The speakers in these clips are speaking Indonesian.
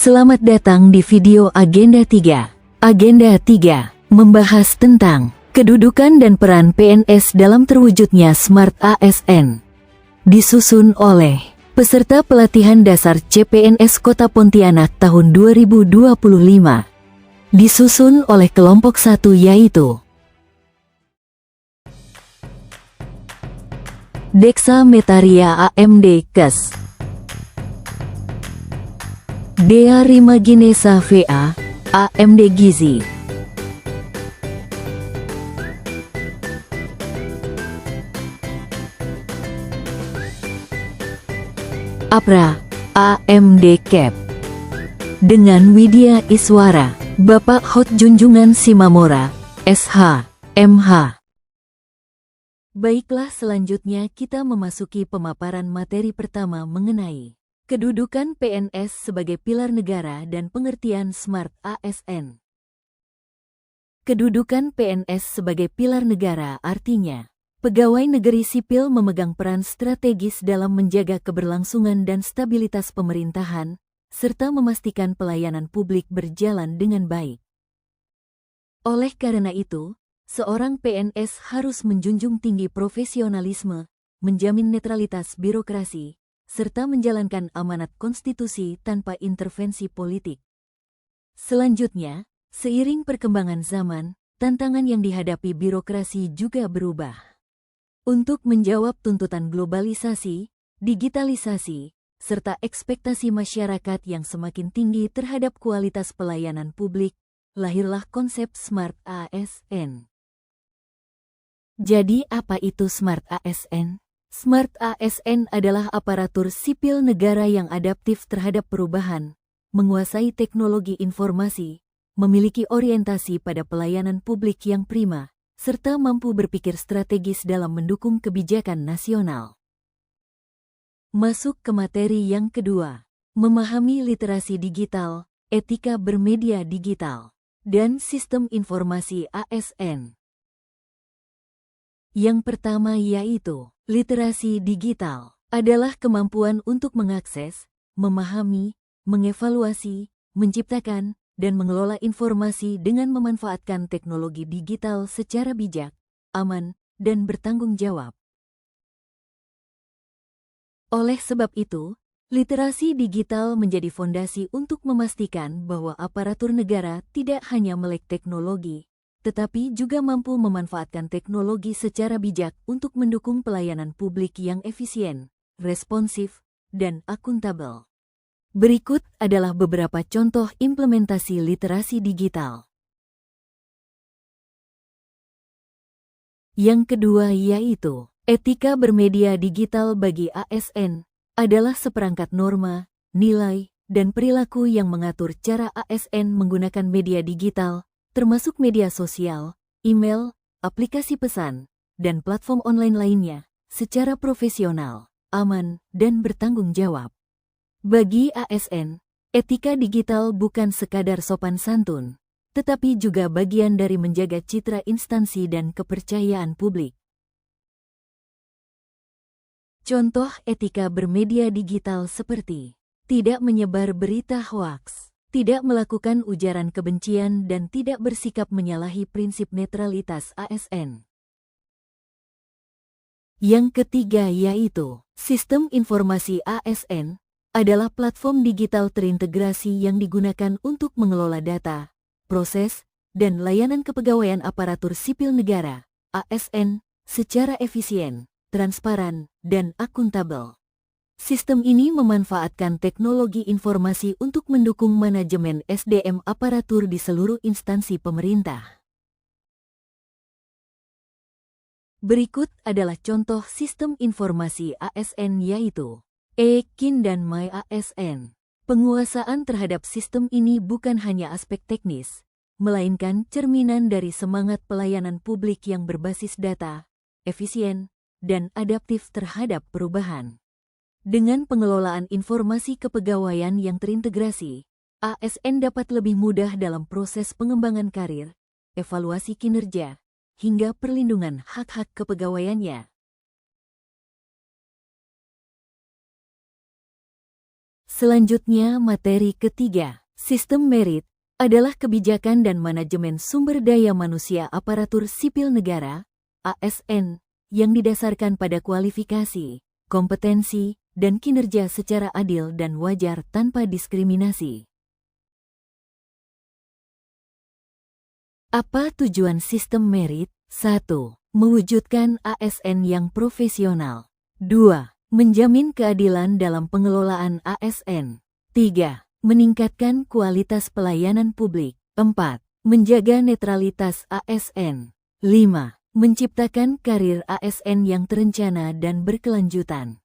Selamat datang di video Agenda 3. Agenda 3 membahas tentang kedudukan dan peran PNS dalam terwujudnya Smart ASN. Disusun oleh peserta pelatihan dasar CPNS Kota Pontianak tahun 2025. Disusun oleh kelompok 1 yaitu Deksa Metaria AMD Kes, Dea Rimaginesa VA AMD Gizi, Apra AMD Cap, dengan Widya Iswara Bapak Hot Junjungan Simamora SH MH. Baiklah, selanjutnya kita memasuki pemaparan materi pertama mengenai kedudukan PNS sebagai pilar negara dan pengertian Smart ASN. Kedudukan PNS sebagai pilar negara artinya, pegawai negeri sipil memegang peran strategis dalam menjaga keberlangsungan dan stabilitas pemerintahan, serta memastikan pelayanan publik berjalan dengan baik. Oleh karena itu, seorang PNS harus menjunjung tinggi profesionalisme, menjamin netralitas birokrasi, serta menjalankan amanat konstitusi tanpa intervensi politik. Selanjutnya, seiring perkembangan zaman, tantangan yang dihadapi birokrasi juga berubah. Untuk menjawab tuntutan globalisasi, digitalisasi, serta ekspektasi masyarakat yang semakin tinggi terhadap kualitas pelayanan publik, lahirlah konsep Smart ASN. Jadi apa itu Smart ASN? Smart ASN adalah aparatur sipil negara yang adaptif terhadap perubahan, menguasai teknologi informasi, memiliki orientasi pada pelayanan publik yang prima, serta mampu berpikir strategis dalam mendukung kebijakan nasional. Masuk ke materi yang kedua, memahami literasi digital, etika bermedia digital, dan sistem informasi ASN. Yang pertama yaitu literasi digital, adalah kemampuan untuk mengakses, memahami, mengevaluasi, menciptakan, dan mengelola informasi dengan memanfaatkan teknologi digital secara bijak, aman, dan bertanggung jawab. Oleh sebab itu, literasi digital menjadi fondasi untuk memastikan bahwa aparatur negara tidak hanya melek teknologi, tetapi juga mampu memanfaatkan teknologi secara bijak untuk mendukung pelayanan publik yang efisien, responsif, dan akuntabel. Berikut adalah beberapa contoh implementasi literasi digital. Yang kedua yaitu, etika bermedia digital bagi ASN, adalah seperangkat norma, nilai, dan perilaku yang mengatur cara ASN menggunakan media digital, termasuk media sosial, email, aplikasi pesan, dan platform online lainnya, secara profesional, aman, dan bertanggung jawab. Bagi ASN, etika digital bukan sekadar sopan santun, tetapi juga bagian dari menjaga citra instansi dan kepercayaan publik. Contoh etika bermedia digital seperti tidak menyebar berita hoaks, tidak melakukan ujaran kebencian, dan tidak bersikap menyalahi prinsip netralitas ASN. Yang ketiga yaitu, sistem informasi ASN adalah platform digital terintegrasi yang digunakan untuk mengelola data, proses, dan layanan kepegawaian aparatur sipil negara ASN secara efisien, transparan, dan akuntabel. Sistem ini memanfaatkan teknologi informasi untuk mendukung manajemen SDM aparatur di seluruh instansi pemerintah. Berikut adalah contoh sistem informasi ASN yaitu E-Kin dan My ASN. Penguasaan terhadap sistem ini bukan hanya aspek teknis, melainkan cerminan dari semangat pelayanan publik yang berbasis data, efisien, dan adaptif terhadap perubahan. Dengan pengelolaan informasi kepegawaian yang terintegrasi, ASN dapat lebih mudah dalam proses pengembangan karir, evaluasi kinerja, hingga perlindungan hak-hak kepegawaiannya. Selanjutnya, materi ketiga. Sistem merit adalah kebijakan dan manajemen sumber daya manusia aparatur sipil negara, ASN, yang didasarkan pada kualifikasi, kompetensi, dan kinerja secara adil dan wajar tanpa diskriminasi. Apa tujuan sistem merit? 1. Mewujudkan ASN yang profesional. 2. Menjamin keadilan dalam pengelolaan ASN. 3. Meningkatkan kualitas pelayanan publik. 4. Menjaga netralitas ASN. 5. Menciptakan karir ASN yang terencana dan berkelanjutan.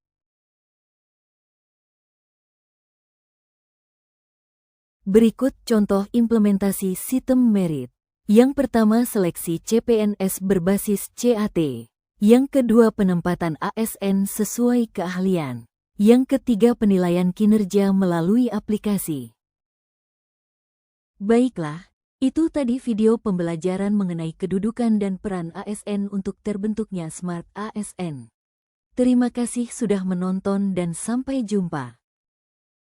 Berikut contoh implementasi sistem merit. Yang pertama, seleksi CPNS berbasis CAT. Yang kedua, penempatan ASN sesuai keahlian. Yang ketiga, penilaian kinerja melalui aplikasi. Baiklah, itu tadi video pembelajaran mengenai kedudukan dan peran ASN untuk terbentuknya Smart ASN. Terima kasih sudah menonton dan sampai jumpa.